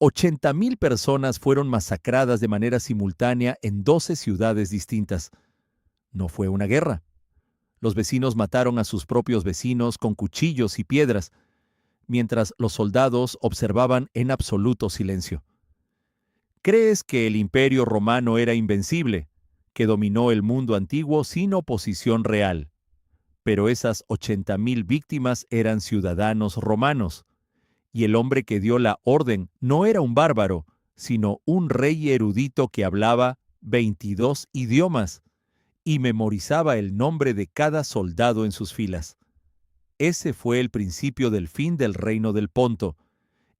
80.000 personas fueron masacradas de manera simultánea en 12 ciudades distintas. No fue una guerra. Los vecinos mataron a sus propios vecinos con cuchillos y piedras, mientras los soldados observaban en absoluto silencio. ¿Crees que el Imperio Romano era invencible, que dominó el mundo antiguo sin oposición real? Pero esas 80.000 víctimas eran ciudadanos romanos, y el hombre que dio la orden no era un bárbaro, sino un rey erudito que hablaba 22 idiomas y memorizaba el nombre de cada soldado en sus filas. Ese fue el principio del fin del reino del Ponto,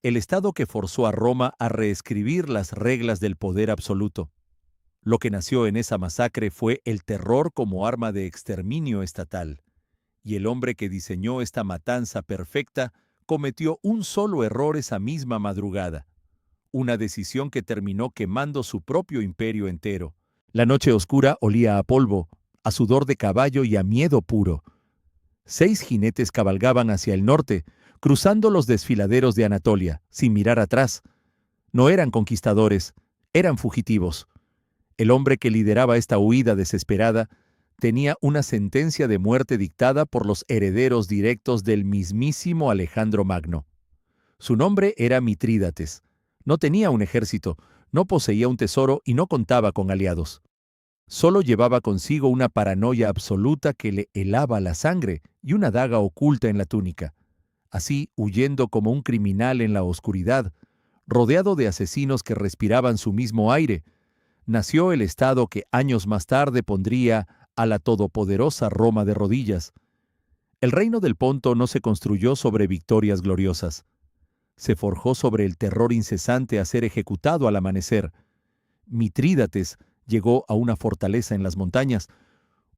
el estado que forzó a Roma a reescribir las reglas del poder absoluto. Lo que nació en esa masacre fue el terror como arma de exterminio estatal, y el hombre que diseñó esta matanza perfecta cometió un solo error esa misma madrugada, una decisión que terminó quemando su propio imperio entero. La noche oscura olía a polvo, a sudor de caballo y a miedo puro. 6 jinetes cabalgaban hacia el norte, cruzando los desfiladeros de Anatolia, sin mirar atrás. No eran conquistadores, eran fugitivos. El hombre que lideraba esta huida desesperada tenía una sentencia de muerte dictada por los herederos directos del mismísimo Alejandro Magno. Su nombre era Mitrídates. No tenía un ejército, no poseía un tesoro y no contaba con aliados. Solo llevaba consigo una paranoia absoluta que le helaba la sangre y una daga oculta en la túnica. Así, huyendo como un criminal en la oscuridad, rodeado de asesinos que respiraban su mismo aire, nació el Estado que años más tarde pondría a la todopoderosa Roma de rodillas. El reino del Ponto no se construyó sobre victorias gloriosas. Se forjó sobre el terror incesante a ser ejecutado al amanecer. Mitrídates llegó a una fortaleza en las montañas,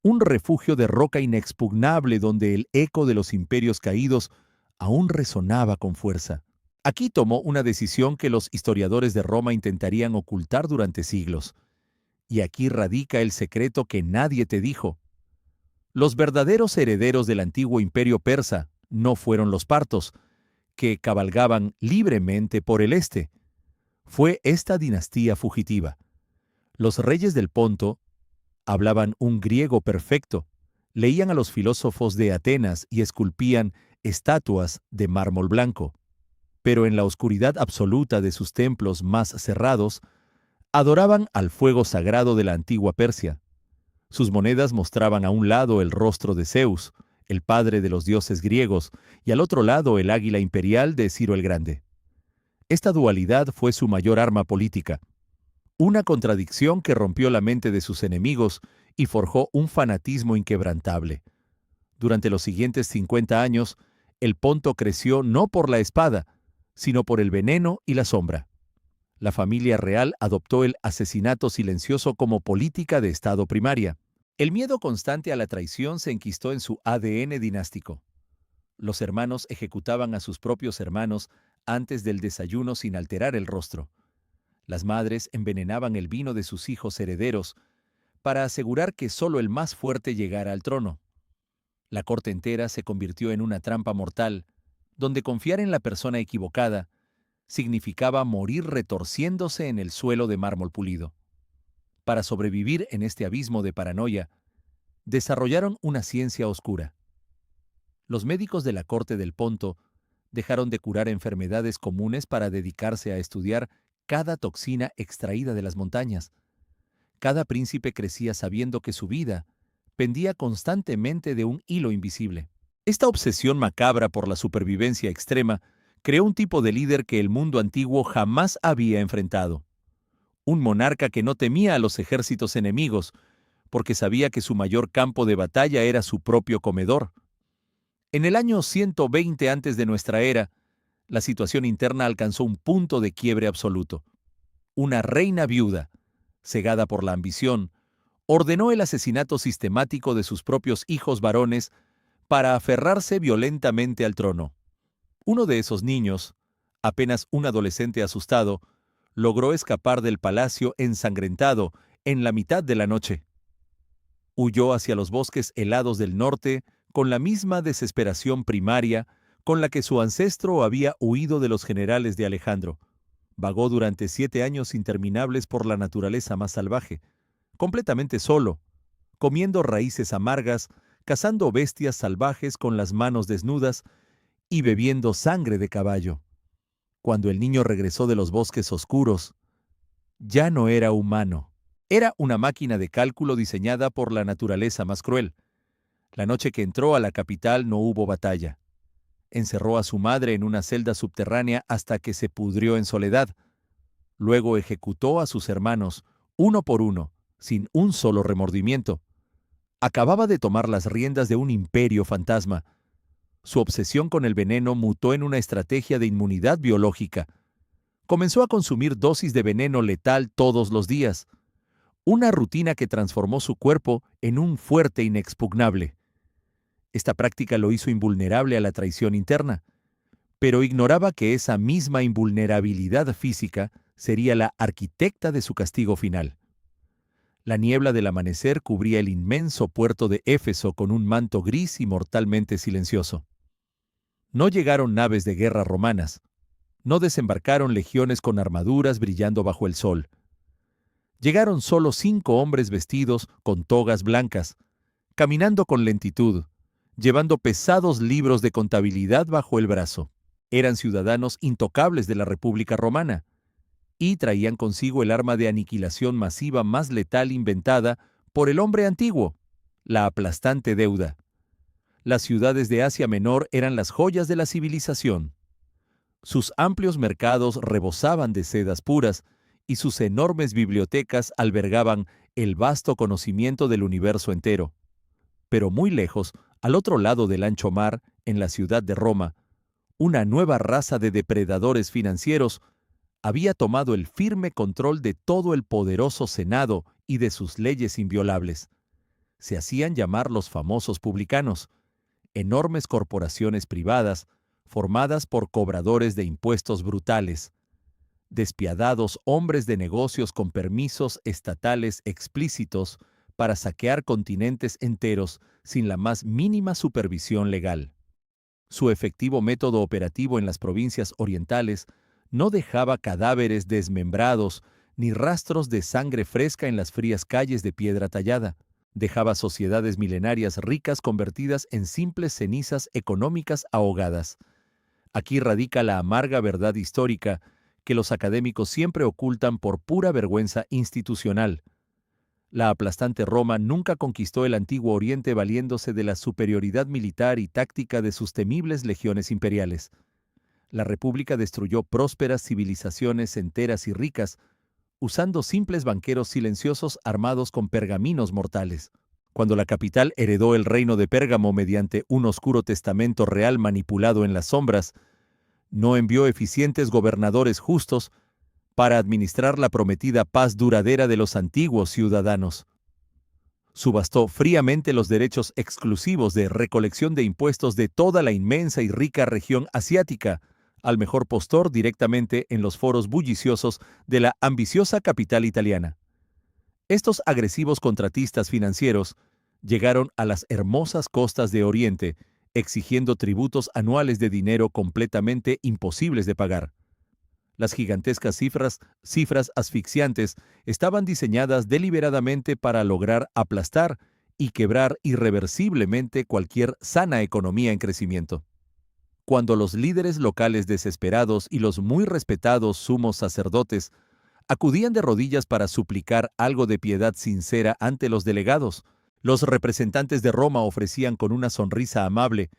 un refugio de roca inexpugnable donde el eco de los imperios caídos aún resonaba con fuerza. Aquí tomó una decisión que los historiadores de Roma intentarían ocultar durante siglos. Y aquí radica el secreto que nadie te dijo. Los verdaderos herederos del antiguo imperio persa no fueron los partos, que cabalgaban libremente por el este. Fue esta dinastía fugitiva. Los reyes del Ponto hablaban un griego perfecto, leían a los filósofos de Atenas y esculpían estatuas de mármol blanco. Pero en la oscuridad absoluta de sus templos más cerrados, adoraban al fuego sagrado de la antigua Persia. Sus monedas mostraban a un lado el rostro de Zeus, el padre de los dioses griegos, y al otro lado el águila imperial de Ciro el Grande. Esta dualidad fue su mayor arma política, una contradicción que rompió la mente de sus enemigos y forjó un fanatismo inquebrantable. Durante los siguientes 50 años, el Ponto creció no por la espada, sino por el veneno y la sombra. La familia real adoptó el asesinato silencioso como política de Estado primaria. El miedo constante a la traición se enquistó en su ADN dinástico. Los hermanos ejecutaban a sus propios hermanos antes del desayuno sin alterar el rostro. Las madres envenenaban el vino de sus hijos herederos para asegurar que solo el más fuerte llegara al trono. La corte entera se convirtió en una trampa mortal, donde confiar en la persona equivocada significaba morir retorciéndose en el suelo de mármol pulido. Para sobrevivir en este abismo de paranoia, desarrollaron una ciencia oscura. Los médicos de la corte del Ponto dejaron de curar enfermedades comunes para dedicarse a estudiar cada toxina extraída de las montañas. Cada príncipe crecía sabiendo que su vida pendía constantemente de un hilo invisible. Esta obsesión macabra por la supervivencia extrema creó un tipo de líder que el mundo antiguo jamás había enfrentado. Un monarca que no temía a los ejércitos enemigos, porque sabía que su mayor campo de batalla era su propio comedor. En el año 120 antes de nuestra era, la situación interna alcanzó un punto de quiebre absoluto. Una reina viuda, cegada por la ambición, ordenó el asesinato sistemático de sus propios hijos varones para aferrarse violentamente al trono. Uno de esos niños, apenas un adolescente asustado, logró escapar del palacio ensangrentado en la mitad de la noche. Huyó hacia los bosques helados del norte con la misma desesperación primaria con la que su ancestro había huido de los generales de Alejandro. Vagó durante 7 años interminables por la naturaleza más salvaje, completamente solo, comiendo raíces amargas, cazando bestias salvajes con las manos desnudas y bebiendo sangre de caballo. Cuando el niño regresó de los bosques oscuros, ya no era humano. Era una máquina de cálculo diseñada por la naturaleza más cruel. La noche que entró a la capital no hubo batalla. Encerró a su madre en una celda subterránea hasta que se pudrió en soledad. Luego ejecutó a sus hermanos, uno por uno, sin un solo remordimiento. Acababa de tomar las riendas de un imperio fantasma. Su obsesión con el veneno mutó en una estrategia de inmunidad biológica. Comenzó a consumir dosis de veneno letal todos los días, una rutina que transformó su cuerpo en un fuerte inexpugnable. Esta práctica lo hizo invulnerable a la traición interna, pero ignoraba que esa misma invulnerabilidad física sería la arquitecta de su castigo final. La niebla del amanecer cubría el inmenso puerto de Éfeso con un manto gris y mortalmente silencioso. No llegaron naves de guerra romanas, no desembarcaron legiones con armaduras brillando bajo el sol. Llegaron solo 5 hombres vestidos con togas blancas, caminando con lentitud, llevando pesados libros de contabilidad bajo el brazo. Eran ciudadanos intocables de la República Romana y traían consigo el arma de aniquilación masiva más letal inventada por el hombre antiguo, la aplastante deuda. Las ciudades de Asia Menor eran las joyas de la civilización. Sus amplios mercados rebosaban de sedas puras y sus enormes bibliotecas albergaban el vasto conocimiento del universo entero. Pero muy lejos, al otro lado del ancho mar, en la ciudad de Roma, una nueva raza de depredadores financieros había tomado el firme control de todo el poderoso Senado y de sus leyes inviolables. Se hacían llamar los famosos publicanos, enormes corporaciones privadas formadas por cobradores de impuestos brutales, despiadados hombres de negocios con permisos estatales explícitos para saquear continentes enteros sin la más mínima supervisión legal. Su efectivo método operativo en las provincias orientales no dejaba cadáveres desmembrados ni rastros de sangre fresca en las frías calles de piedra tallada. Dejaba sociedades milenarias ricas convertidas en simples cenizas económicas ahogadas. Aquí radica la amarga verdad histórica que los académicos siempre ocultan por pura vergüenza institucional. La aplastante Roma nunca conquistó el antiguo Oriente valiéndose de la superioridad militar y táctica de sus temibles legiones imperiales. La República destruyó prósperas civilizaciones enteras y ricas, usando simples banqueros silenciosos armados con pergaminos mortales. Cuando la capital heredó el reino de Pérgamo mediante un oscuro testamento real manipulado en las sombras, no envió eficientes gobernadores justos para administrar la prometida paz duradera de los antiguos ciudadanos. Subastó fríamente los derechos exclusivos de recolección de impuestos de toda la inmensa y rica región asiática, al mejor postor directamente en los foros bulliciosos de la ambiciosa capital italiana. Estos agresivos contratistas financieros llegaron a las hermosas costas de Oriente, exigiendo tributos anuales de dinero completamente imposibles de pagar. Las gigantescas cifras asfixiantes estaban diseñadas deliberadamente para lograr aplastar y quebrar irreversiblemente cualquier sana economía en crecimiento. Cuando los líderes locales desesperados y los muy respetados sumos sacerdotes acudían de rodillas para suplicar algo de piedad sincera ante los delegados, los representantes de Roma ofrecían con una sonrisa amable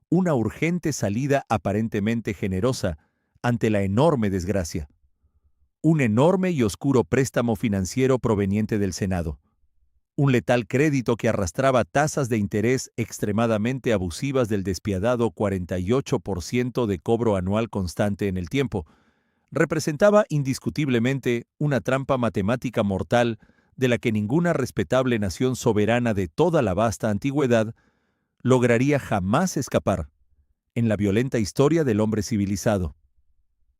una urgente salida aparentemente generosa ante la enorme desgracia. Un enorme y oscuro préstamo financiero proveniente del Senado. Un letal crédito que arrastraba tasas de interés extremadamente abusivas del despiadado 48% de cobro anual constante en el tiempo, representaba indiscutiblemente una trampa matemática mortal de la que ninguna respetable nación soberana de toda la vasta antigüedad lograría jamás escapar en la violenta historia del hombre civilizado.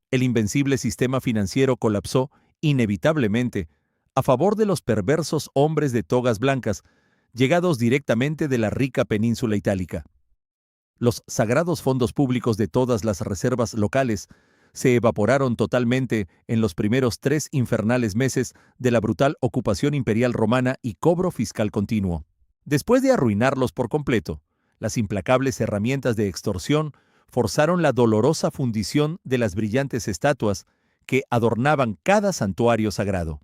El invencible sistema financiero colapsó inevitablemente a favor de los perversos hombres de togas blancas, llegados directamente de la rica península itálica. Los sagrados fondos públicos de todas las reservas locales se evaporaron totalmente en los primeros 3 infernales meses de la brutal ocupación imperial romana y cobro fiscal continuo. Después de arruinarlos por completo, las implacables herramientas de extorsión forzaron la dolorosa fundición de las brillantes estatuas que adornaban cada santuario sagrado.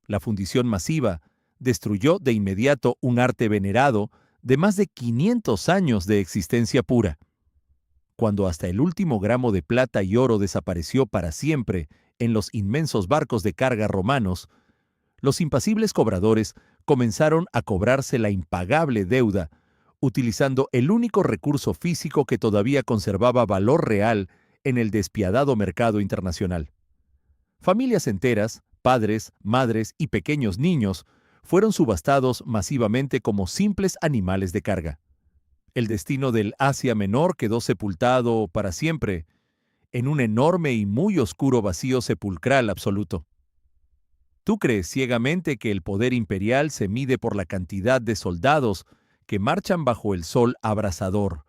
La fundición masiva destruyó de inmediato un arte venerado de más de 500 años de existencia pura. Cuando hasta el último gramo de plata y oro desapareció para siempre en los inmensos barcos de carga romanos, los impasibles cobradores comenzaron a cobrarse la impagable deuda, utilizando el único recurso físico que todavía conservaba valor real en el despiadado mercado internacional. Familias enteras, padres, madres y pequeños niños, fueron subastados masivamente como simples animales de carga. El destino del Asia Menor quedó sepultado para siempre en un enorme y muy oscuro vacío sepulcral absoluto. Tú crees ciegamente que el poder imperial se mide por la cantidad de soldados que marchan bajo el sol abrasador.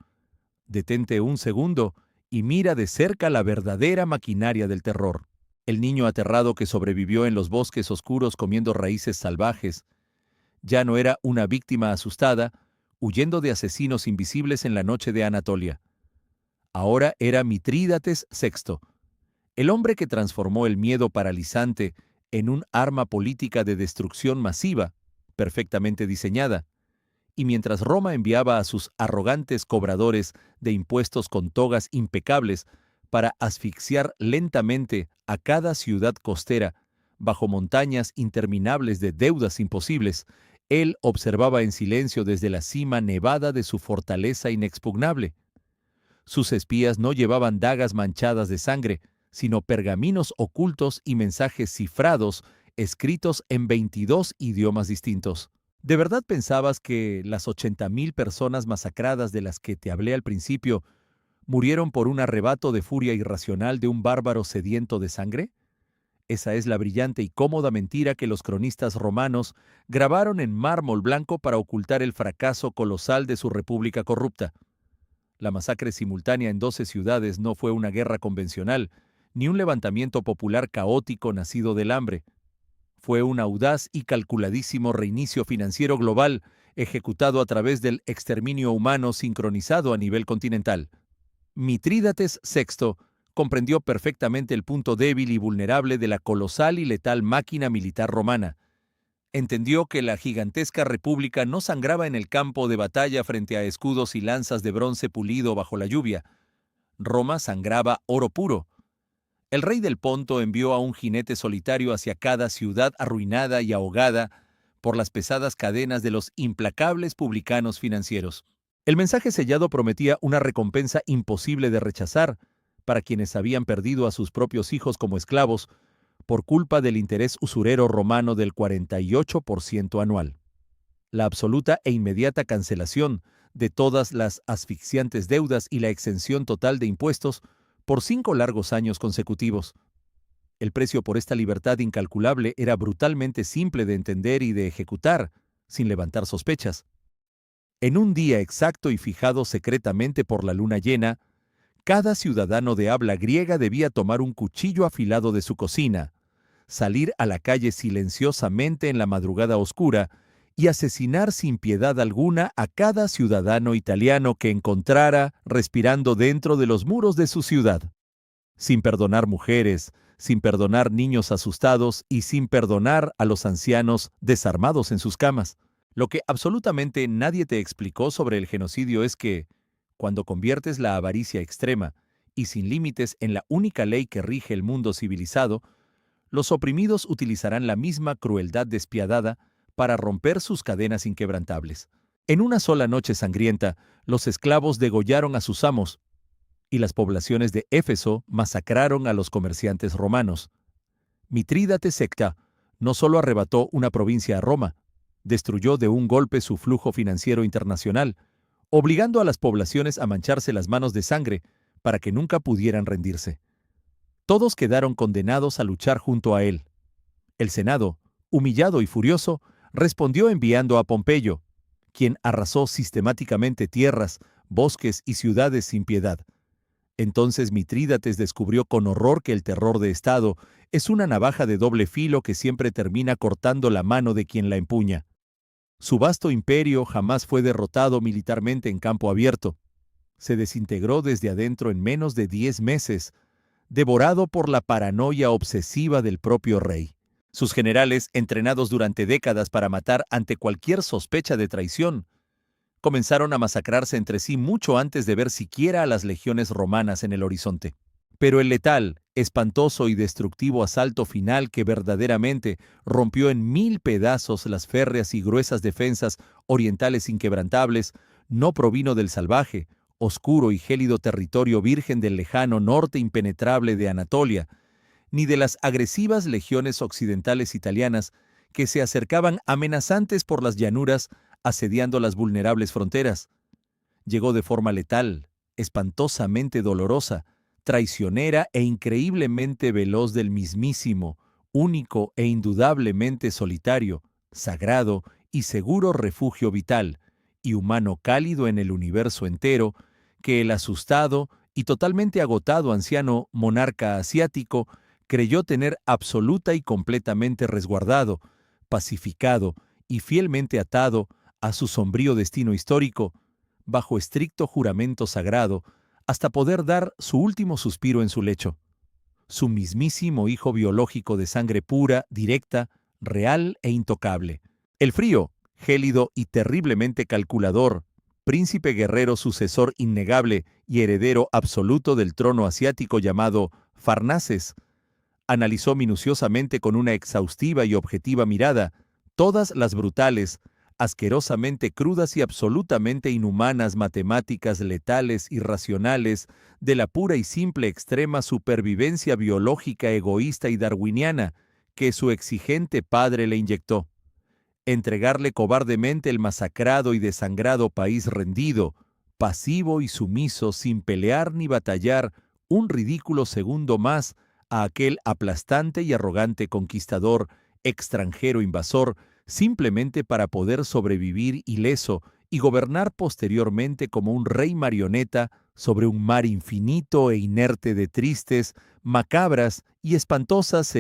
Detente un segundo y mira de cerca la verdadera maquinaria del terror. El niño aterrado que sobrevivió en los bosques oscuros comiendo raíces salvajes ya no era una víctima asustada, huyendo de asesinos invisibles en la noche de Anatolia. Ahora era Mitrídates VI, el hombre que transformó el miedo paralizante en un arma política de destrucción masiva, perfectamente diseñada. Y mientras Roma enviaba a sus arrogantes cobradores de impuestos con togas impecables para asfixiar lentamente a cada ciudad costera bajo montañas interminables de deudas imposibles, él observaba en silencio desde la cima nevada de su fortaleza inexpugnable. Sus espías no llevaban dagas manchadas de sangre, sino pergaminos ocultos y mensajes cifrados escritos en 22 idiomas distintos. ¿De verdad pensabas que las 80,000 personas masacradas de las que te hablé al principio murieron por un arrebato de furia irracional de un bárbaro sediento de sangre? Esa es la brillante y cómoda mentira que los cronistas romanos grabaron en mármol blanco para ocultar el fracaso colosal de su república corrupta. La masacre simultánea en 12 ciudades no fue una guerra convencional, ni un levantamiento popular caótico nacido del hambre. Fue un audaz y calculadísimo reinicio financiero global ejecutado a través del exterminio humano sincronizado a nivel continental. Mitrídates VI comprendió perfectamente el punto débil y vulnerable de la colosal y letal máquina militar romana. Entendió que la gigantesca república no sangraba en el campo de batalla frente a escudos y lanzas de bronce pulido bajo la lluvia. Roma sangraba oro puro. El rey del Ponto envió a un jinete solitario hacia cada ciudad arruinada y ahogada por las pesadas cadenas de los implacables publicanos financieros. El mensaje sellado prometía una recompensa imposible de rechazar para quienes habían perdido a sus propios hijos como esclavos por culpa del interés usurero romano del 48% anual. La absoluta e inmediata cancelación de todas las asfixiantes deudas y la exención total de impuestos por 5 largos años consecutivos. El precio por esta libertad incalculable era brutalmente simple de entender y de ejecutar, sin levantar sospechas. En un día exacto y fijado secretamente por la luna llena, cada ciudadano de habla griega debía tomar un cuchillo afilado de su cocina, salir a la calle silenciosamente en la madrugada oscura y asesinar sin piedad alguna a cada ciudadano italiano que encontrara respirando dentro de los muros de su ciudad. Sin perdonar mujeres, sin perdonar niños asustados y sin perdonar a los ancianos desarmados en sus camas. Lo que absolutamente nadie te explicó sobre el genocidio es que, cuando conviertes la avaricia extrema y sin límites en la única ley que rige el mundo civilizado, los oprimidos utilizarán la misma crueldad despiadada para romper sus cadenas inquebrantables. En una sola noche sangrienta, los esclavos degollaron a sus amos, y las poblaciones de Éfeso masacraron a los comerciantes romanos. Mitrídates VI no solo arrebató una provincia a Roma, destruyó de un golpe su flujo financiero internacional, obligando a las poblaciones a mancharse las manos de sangre para que nunca pudieran rendirse. Todos quedaron condenados a luchar junto a él. El Senado, humillado y furioso, respondió enviando a Pompeyo, quien arrasó sistemáticamente tierras, bosques y ciudades sin piedad. Entonces Mitrídates descubrió con horror que el terror de Estado es una navaja de doble filo que siempre termina cortando la mano de quien la empuña. Su vasto imperio jamás fue derrotado militarmente en campo abierto. Se desintegró desde adentro en menos de 10 meses, devorado por la paranoia obsesiva del propio rey. Sus generales, entrenados durante décadas para matar ante cualquier sospecha de traición, comenzaron a masacrarse entre sí mucho antes de ver siquiera a las legiones romanas en el horizonte. Pero el letal, espantoso y destructivo asalto final que verdaderamente rompió en 1000 pedazos las férreas y gruesas defensas orientales inquebrantables, no provino del salvaje, oscuro y gélido territorio virgen del lejano norte impenetrable de Anatolia, ni de las agresivas legiones occidentales italianas que se acercaban amenazantes por las llanuras asediando las vulnerables fronteras. Llegó de forma letal, espantosamente dolorosa, traicionera e increíblemente veloz del mismísimo, único e indudablemente solitario, sagrado y seguro refugio vital, y humano cálido en el universo entero, que el asustado y totalmente agotado anciano monarca asiático creyó tener absoluta y completamente resguardado, pacificado y fielmente atado a su sombrío destino histórico, bajo estricto juramento sagrado, hasta poder dar su último suspiro en su lecho. Su mismísimo hijo biológico de sangre pura, directa, real e intocable. El frío, gélido y terriblemente calculador, príncipe guerrero sucesor innegable y heredero absoluto del trono asiático llamado Farnaces, analizó minuciosamente con una exhaustiva y objetiva mirada todas las brutales, asquerosamente crudas y absolutamente inhumanas matemáticas letales y racionales de la pura y simple extrema supervivencia biológica egoísta y darwiniana que su exigente padre le inyectó. Entregarle cobardemente el masacrado y desangrado país rendido, pasivo y sumiso sin pelear ni batallar un ridículo segundo más a aquel aplastante y arrogante conquistador, extranjero invasor, simplemente para poder sobrevivir ileso y gobernar posteriormente como un rey marioneta sobre un mar infinito e inerte de tristes, macabras y espantosas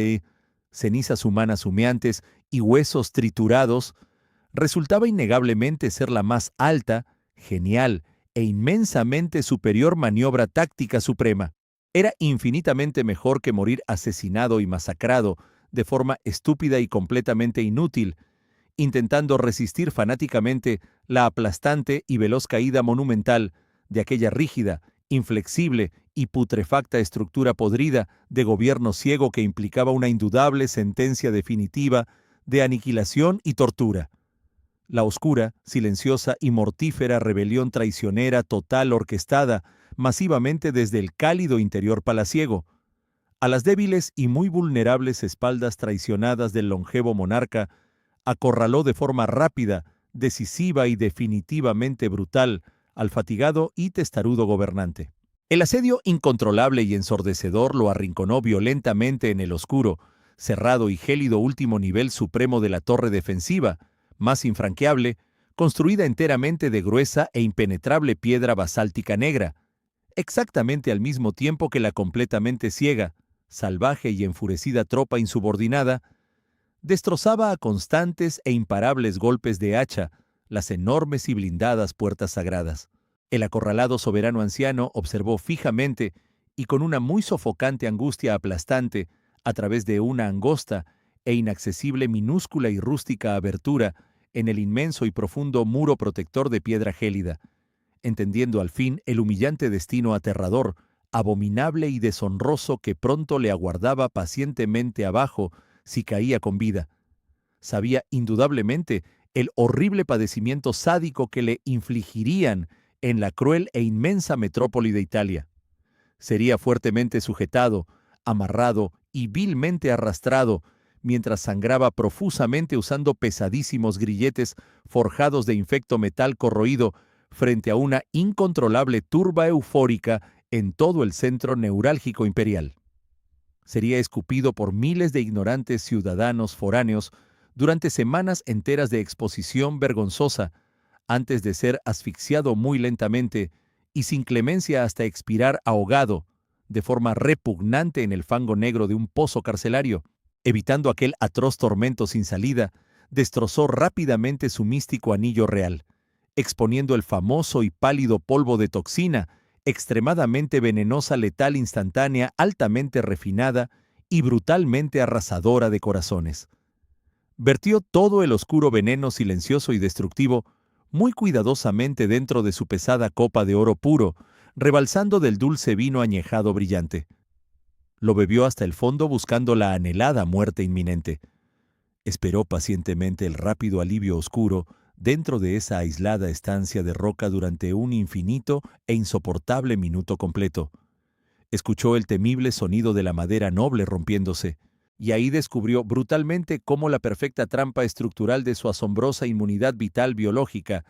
cenizas humanas humeantes y huesos triturados, resultaba innegablemente ser la más alta, genial e inmensamente superior maniobra táctica suprema. Era infinitamente mejor que morir asesinado y masacrado de forma estúpida y completamente inútil, intentando resistir fanáticamente la aplastante y veloz caída monumental de aquella rígida, inflexible y putrefacta estructura podrida de gobierno ciego que implicaba una indudable sentencia definitiva de aniquilación y tortura. La oscura, silenciosa y mortífera rebelión traicionera total orquestada masivamente desde el cálido interior palaciego, a las débiles y muy vulnerables espaldas traicionadas del longevo monarca, acorraló de forma rápida, decisiva y definitivamente brutal al fatigado y testarudo gobernante. El asedio incontrolable y ensordecedor lo arrinconó violentamente en el oscuro, cerrado y gélido último nivel supremo de la torre defensiva, más infranqueable, construida enteramente de gruesa e impenetrable piedra basáltica negra, exactamente al mismo tiempo que la completamente ciega, salvaje y enfurecida tropa insubordinada destrozaba a constantes e imparables golpes de hacha las enormes y blindadas puertas sagradas. El acorralado soberano anciano observó fijamente y con una muy sofocante angustia aplastante, a través de una angosta e inaccesible minúscula y rústica abertura en el inmenso y profundo muro protector de piedra gélida, entendiendo al fin el humillante destino aterrador, abominable y deshonroso que pronto le aguardaba pacientemente abajo si caía con vida. Sabía indudablemente el horrible padecimiento sádico que le infligirían en la cruel e inmensa metrópoli de Italia. Sería fuertemente sujetado, amarrado y vilmente arrastrado, mientras sangraba profusamente usando pesadísimos grilletes forjados de infecto metal corroído frente a una incontrolable turba eufórica en todo el centro neurálgico imperial. Sería escupido por miles de ignorantes ciudadanos foráneos durante semanas enteras de exposición vergonzosa, antes de ser asfixiado muy lentamente y sin clemencia hasta expirar ahogado, de forma repugnante en el fango negro de un pozo carcelario. Evitando aquel atroz tormento sin salida, destrozó rápidamente su místico anillo real, exponiendo el famoso y pálido polvo de toxina, extremadamente venenosa, letal, instantánea, altamente refinada y brutalmente arrasadora de corazones. Vertió todo el oscuro veneno silencioso y destructivo muy cuidadosamente dentro de su pesada copa de oro puro, rebalsando del dulce vino añejado brillante. Lo bebió hasta el fondo buscando la anhelada muerte inminente. Esperó pacientemente el rápido alivio oscuro dentro de esa aislada estancia de roca durante un infinito e insoportable minuto completo. Escuchó el temible sonido de la madera noble rompiéndose, y ahí descubrió brutalmente cómo la perfecta trampa estructural de su asombrosa inmunidad vital biológica,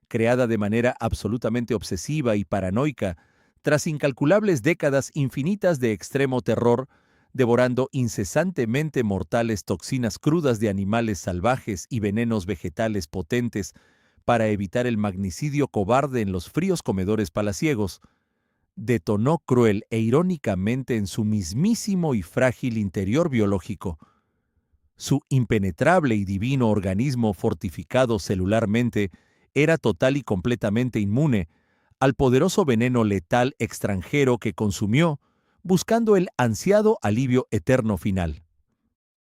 creada de manera absolutamente obsesiva y paranoica, tras incalculables décadas infinitas de extremo terror, devorando incesantemente mortales toxinas crudas de animales salvajes y venenos vegetales potentes para evitar el magnicidio cobarde en los fríos comedores palaciegos, detonó cruel e irónicamente en su mismísimo y frágil interior biológico. Su impenetrable y divino organismo fortificado celularmente era total y completamente inmune al poderoso veneno letal extranjero que consumió, buscando el ansiado alivio eterno final.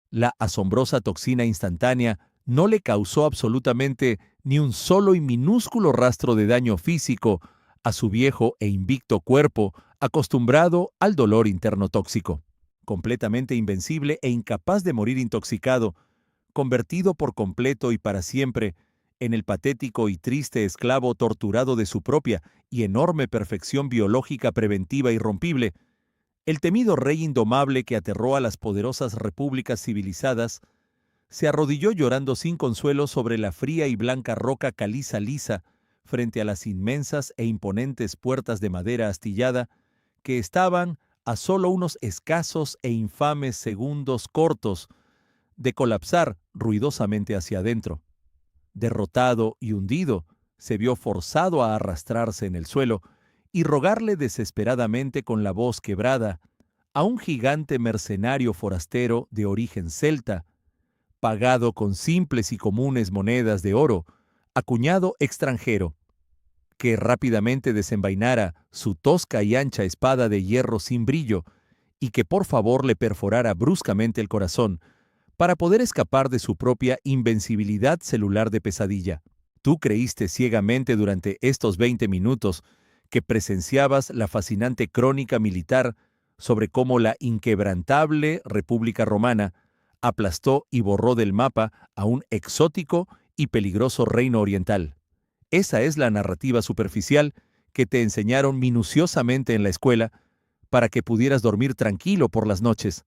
La asombrosa toxina instantánea no le causó absolutamente ni un solo y minúsculo rastro de daño físico a su viejo e invicto cuerpo acostumbrado al dolor interno tóxico. Completamente invencible e incapaz de morir intoxicado, convertido por completo y para siempre en el patético y triste esclavo torturado de su propia y enorme perfección biológica preventiva irrompible, el temido rey indomable que aterró a las poderosas repúblicas civilizadas, se arrodilló llorando sin consuelo sobre la fría y blanca roca caliza lisa frente a las inmensas e imponentes puertas de madera astillada que estaban a solo unos escasos e infames segundos cortos de colapsar ruidosamente hacia adentro. Derrotado y hundido, se vio forzado a arrastrarse en el suelo y rogarle desesperadamente con la voz quebrada a un gigante mercenario forastero de origen celta, pagado con simples y comunes monedas de oro, acuñado extranjero, que rápidamente desenvainara su tosca y ancha espada de hierro sin brillo y que por favor le perforara bruscamente el corazón, para poder escapar de su propia invencibilidad celular de pesadilla. Tú creíste ciegamente durante estos 20 minutos que presenciabas la fascinante crónica militar sobre cómo la inquebrantable República Romana aplastó y borró del mapa a un exótico y peligroso reino oriental. Esa es la narrativa superficial que te enseñaron minuciosamente en la escuela para que pudieras dormir tranquilo por las noches,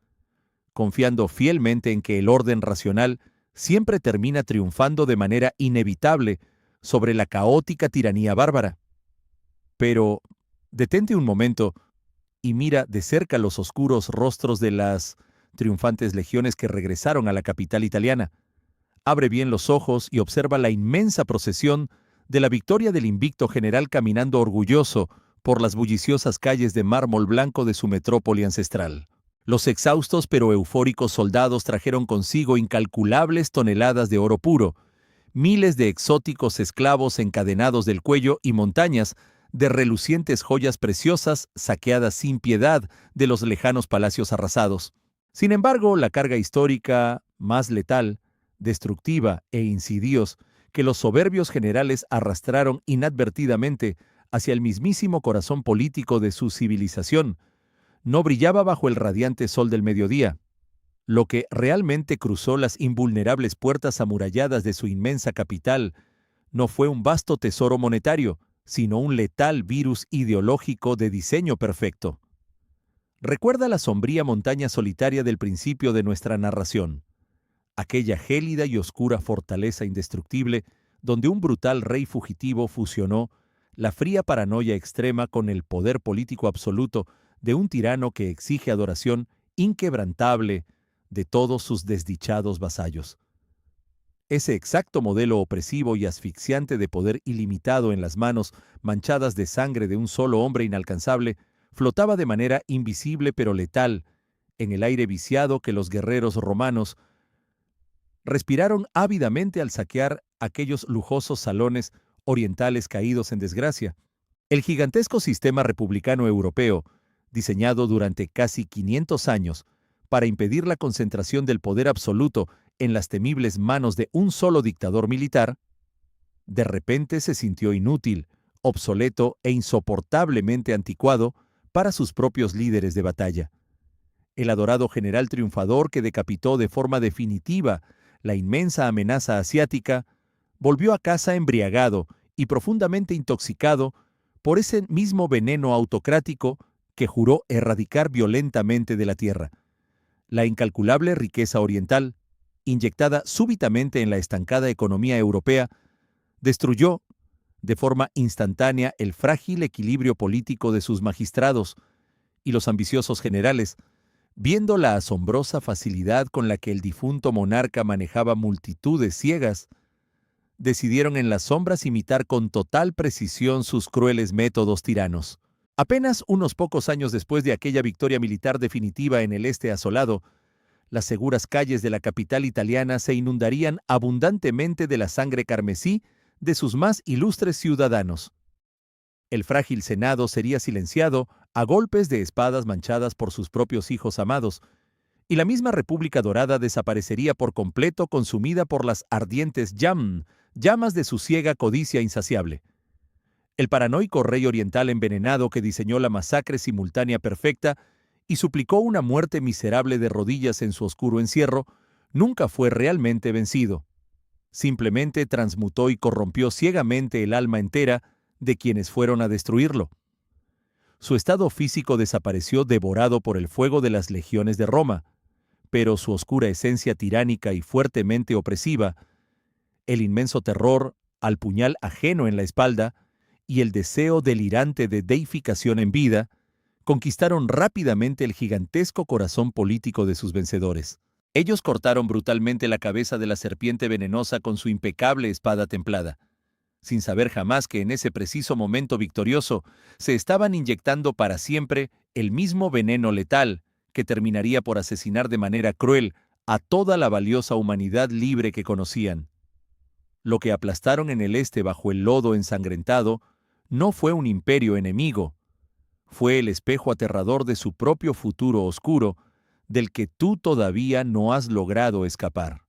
confiando fielmente en que el orden racional siempre termina triunfando de manera inevitable sobre la caótica tiranía bárbara. Pero detente un momento y mira de cerca los oscuros rostros de las triunfantes legiones que regresaron a la capital italiana. Abre bien los ojos y observa la inmensa procesión de la victoria del invicto general caminando orgulloso por las bulliciosas calles de mármol blanco de su metrópoli ancestral. Los exhaustos pero eufóricos soldados trajeron consigo incalculables toneladas de oro puro, miles de exóticos esclavos encadenados del cuello y montañas de relucientes joyas preciosas saqueadas sin piedad de los lejanos palacios arrasados. Sin embargo, la carga histórica, más letal, destructiva e insidiosa que los soberbios generales arrastraron inadvertidamente hacia el mismísimo corazón político de su civilización, no brillaba bajo el radiante sol del mediodía. Lo que realmente cruzó las invulnerables puertas amuralladas de su inmensa capital no fue un vasto tesoro monetario, sino un letal virus ideológico de diseño perfecto. Recuerda la sombría montaña solitaria del principio de nuestra narración, aquella gélida y oscura fortaleza indestructible donde un brutal rey fugitivo fusionó la fría paranoia extrema con el poder político absoluto de un tirano que exige adoración inquebrantable de todos sus desdichados vasallos. Ese exacto modelo opresivo y asfixiante de poder ilimitado en las manos manchadas de sangre de un solo hombre inalcanzable flotaba de manera invisible pero letal en el aire viciado que los guerreros romanos respiraron ávidamente al saquear aquellos lujosos salones orientales caídos en desgracia. El gigantesco sistema republicano europeo, diseñado durante casi 500 años para impedir la concentración del poder absoluto en las temibles manos de un solo dictador militar, de repente se sintió inútil, obsoleto e insoportablemente anticuado para sus propios líderes de batalla. El adorado general triunfador que decapitó de forma definitiva la inmensa amenaza asiática, volvió a casa embriagado y profundamente intoxicado por ese mismo veneno autocrático que juró erradicar violentamente de la tierra. La incalculable riqueza oriental, inyectada súbitamente en la estancada economía europea, destruyó de forma instantánea el frágil equilibrio político de sus magistrados, y los ambiciosos generales, viendo la asombrosa facilidad con la que el difunto monarca manejaba multitudes ciegas, decidieron en las sombras imitar con total precisión sus crueles métodos tiranos. Apenas unos pocos años después de aquella victoria militar definitiva en el este asolado, las seguras calles de la capital italiana se inundarían abundantemente de la sangre carmesí de sus más ilustres ciudadanos. El frágil Senado sería silenciado a golpes de espadas manchadas por sus propios hijos amados, y la misma República Dorada desaparecería por completo consumida por las ardientes llamas de su ciega codicia insaciable. El paranoico rey oriental envenenado que diseñó la masacre simultánea perfecta y suplicó una muerte miserable de rodillas en su oscuro encierro, nunca fue realmente vencido. Simplemente transmutó y corrompió ciegamente el alma entera de quienes fueron a destruirlo. Su estado físico desapareció devorado por el fuego de las legiones de Roma, pero su oscura esencia tiránica y fuertemente opresiva, el inmenso terror al puñal ajeno en la espalda y el deseo delirante de deificación en vida, conquistaron rápidamente el gigantesco corazón político de sus vencedores. Ellos cortaron brutalmente la cabeza de la serpiente venenosa con su impecable espada templada, sin saber jamás que en ese preciso momento victorioso se estaban inyectando para siempre el mismo veneno letal que terminaría por asesinar de manera cruel a toda la valiosa humanidad libre que conocían. Lo que aplastaron en el este bajo el lodo ensangrentado no fue un imperio enemigo, fue el espejo aterrador de su propio futuro oscuro, del que tú todavía no has logrado escapar.